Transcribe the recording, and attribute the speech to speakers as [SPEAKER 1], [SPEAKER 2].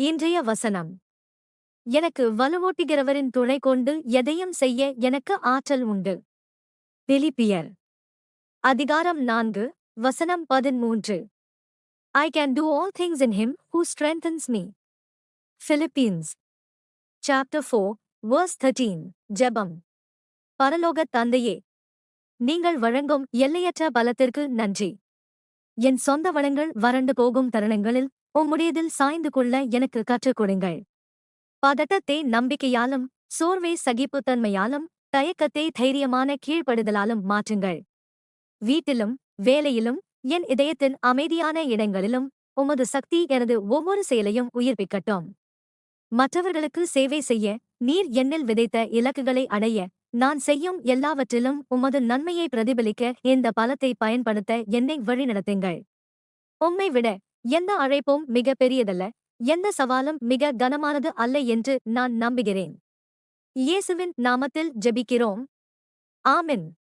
[SPEAKER 1] இன்றைய வசனம். எனக்கு வலுவூட்டுகிறவரின் துணை கொண்டு எதையும் செய்ய எனக்கு ஆற்றல் உண்டு. பிலிப்பியர் அதிகாரம் 4 வசனம் 13. I can do all things in him who strengthens me. Philippians chapter 4 verse 13. ஜெபம். பரலோக தந்தையே, நீங்கள் வழங்கும் எல்லையற்ற பலத்திற்கு நன்றி. என் சொந்த வளங்கள் வறண்டு போகும் தருணங்களில் உம்முடையதில் சாய்ந்து கொள்ள எனக்கு கற்றுக் கொடுங்கள். பதட்டத்தை நம்பிக்கையாலும், சோர்வை சகிப்புத்தன்மையாலும், தயக்கத்தை தைரியமான கீழ்ப்படுதலாலும் மாற்றுங்கள். வீட்டிலும் வேலையிலும் என் இதயத்தின் அமைதியான இடங்களிலும் உமது சக்தி எனது ஒவ்வொரு செயலையும் உயிர்ப்பிக்கட்டும். மற்றவர்களுக்கு சேவை செய்ய நீர் என்னில் விதைத்த இலக்குகளை அடைய நான் செய்யும் எல்லாவற்றிலும் உமது நன்மையை பிரதிபலிக்க இந்த பலத்தை பயன்படுத்த என்னை வழிநடத்துங்கள். உம்மை விட எந்த அழைப்பும் மிக பெரியதல்ல, எந்த சவாலும் மிக கனமானது அல்ல என்று நான் நம்புகிறேன். இயேசுவின் நாமத்தில் ஜெபிக்கிறோம். ஆமென்.